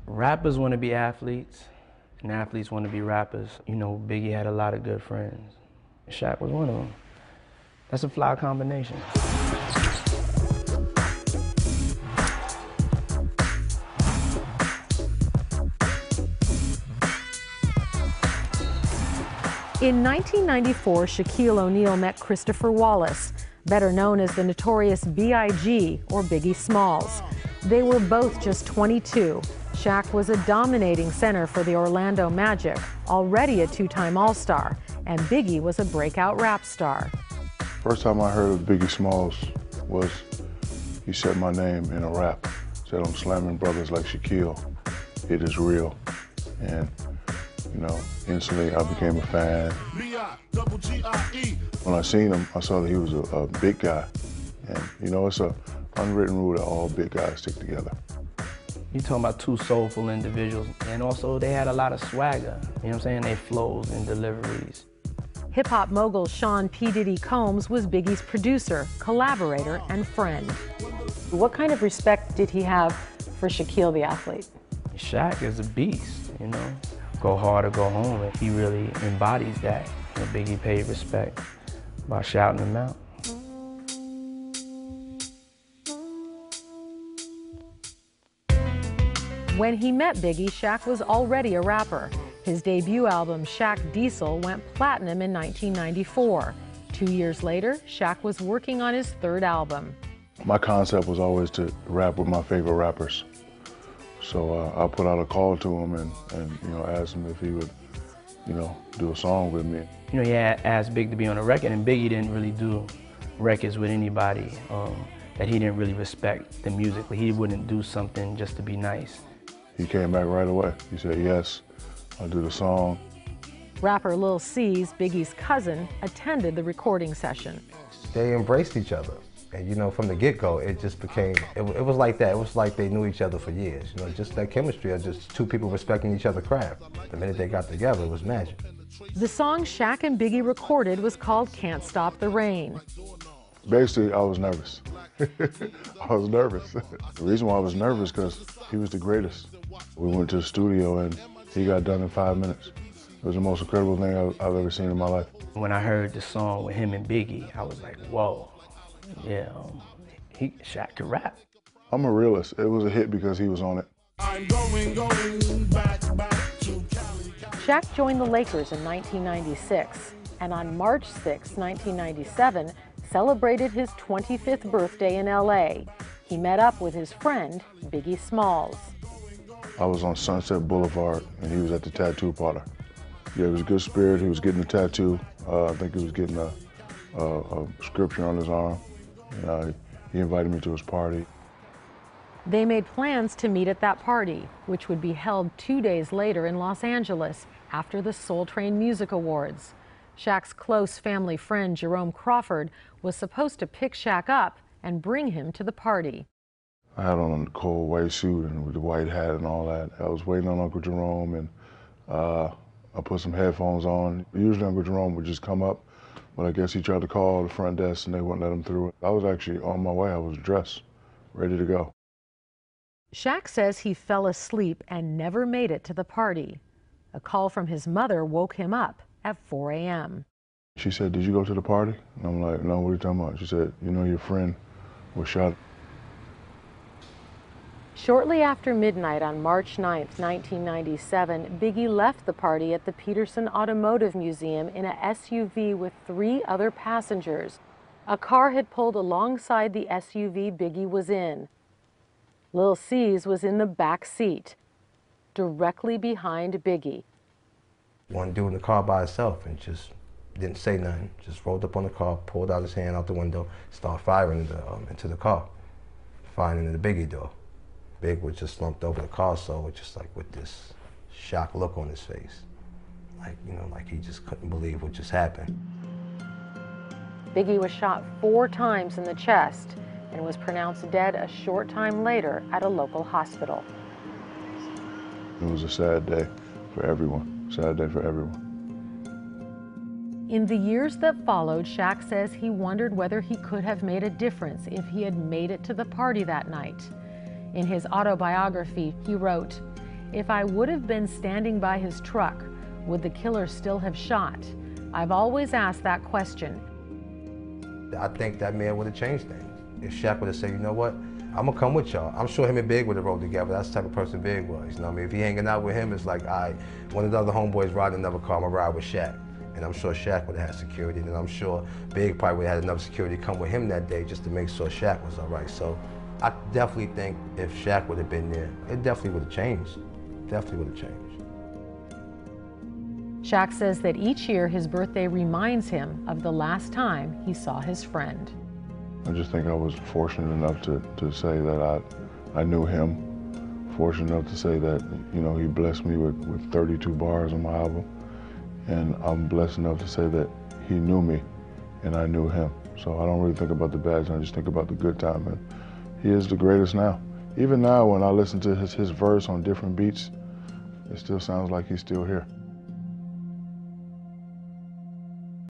Rappers want to be athletes, and athletes want to be rappers. You know, Biggie had a lot of good friends. Shaq was one of them. That's a fly combination. In 1994, Shaquille O'Neal met Christopher Wallace, better known as the notorious B.I.G. or Biggie Smalls. They were both just 22. Shaq was a dominating center for the Orlando Magic, already a two-time All-Star, and Biggie was a breakout rap star. First time I heard of Biggie Smalls was he said my name in a rap. Said I'm slamming brothers like Shaquille. It is real. And you know, instantly I became a fan. When I seen him, I saw that he was a big guy. And you know, it's an unwritten rule that all big guys stick together. You're talking about two soulful individuals, and also they had a lot of swagger, you know what I'm saying? Their flows and deliveries. Hip-hop mogul Sean P. Diddy Combs was Biggie's producer, collaborator, and friend. What kind of respect did he have for Shaquille the athlete? Shaq is a beast, you know? Go hard or go home, and he really embodies that. You know, Biggie paid respect by shouting him out. When he met Biggie, Shaq was already a rapper. His debut album, Shaq Diesel, went platinum in 1994. 2 years later, Shaq was working on his third album. My concept was always to rap with my favorite rappers. So I put out a call to him and you know, asked him if he would, you know, do a song with me. You know, he asked Big to be on a record, and Biggie didn't really do records with anybody that he didn't really respect the musically. He wouldn't do something just to be nice. He came back right away. He said, yes, I'll do the song. Rapper Lil C's, Biggie's cousin, attended the recording session. They embraced each other. And you know, from the get-go, it just became, it was like that. It was like they knew each other for years. You know, just that chemistry of just two people respecting each other's craft. The minute they got together, it was magic. The song Shaq and Biggie recorded was called Can't Stop the Rain. Basically, I was nervous. I was nervous. The reason why I was nervous because he was the greatest. We went to the studio and he got done in 5 minutes. It was the most incredible thing I've ever seen in my life. When I heard the song with him and Biggie, I was like, whoa, yeah, Shaq could rap. I'm a realist. It was a hit because he was on it. I'm going back to Cali. Shaq joined the Lakers in 1996, and on March 6, 1997, celebrated his 25th birthday in LA. He met up with his friend, Biggie Smalls. I was on Sunset Boulevard and he was at the tattoo parlor. Yeah, he was a good spirit. He was getting a tattoo. I think he was getting a scripture on his arm. He invited me to his party. They made plans to meet at that party, which would be held 2 days later in Los Angeles after the Soul Train Music Awards. Shaq's close family friend, Jerome Crawford, was supposed to pick Shaq up and bring him to the party. I had on a cold white suit and with the white hat and all that. I was waiting on Uncle Jerome and I put some headphones on. Usually Uncle Jerome would just come up, but I guess he tried to call the front desk and they wouldn't let him through. I was actually on my way. I was dressed, ready to go. Shaq says he fell asleep and never made it to the party. A call from his mother woke him up at 4 a.m. She said, did you go to the party? And I'm like, no, what are you talking about? She said, you know your friend was shot. Shortly after midnight on March 9, 1997, Biggie left the party at the Peterson Automotive Museum in a SUV with 3 other passengers. A car had pulled alongside the SUV Biggie was in. Lil C's was in the back seat, directly behind Biggie. One dude in the car by himself and just didn't say nothing. Just rolled up on the car, pulled out his hand out the window, started firing into the car, firing into the Biggie door. Big was just slumped over the car, so just like with this shocked look on his face. Like, you know, like he just couldn't believe what just happened. Biggie was shot 4 times in the chest and was pronounced dead a short time later at a local hospital. It was a sad day for everyone, sad day for everyone. In the years that followed, Shaq says he wondered whether he could have made a difference if he had made it to the party that night. In his autobiography, he wrote, If I would have been standing by his truck, would the killer still have shot? I've always asked that question. I think that man would have changed things. If Shaq would have said, you know what, I'm gonna come with y'all. I'm sure him and Big would have rolled together. That's the type of person Big was. You know what I mean? If he hanging out with him, it's like, one of the other homeboys riding another car, I'm gonna ride with Shaq. And I'm sure Shaq would have had security, and I'm sure Big probably would have had enough security to come with him that day just to make sure Shaq was all right. So I definitely think if Shaq would have been there, it definitely would have changed. Definitely would have changed. Shaq says that each year his birthday reminds him of the last time he saw his friend. I just think I was fortunate enough to say that I knew him, fortunate enough to say that, you know, he blessed me with 32 bars on my album. And I'm blessed enough to say that he knew me and I knew him. So I don't really think about the bad time, I just think about the good time. And he is the greatest now. Even now when I listen to his verse on different beats, it still sounds like he's still here.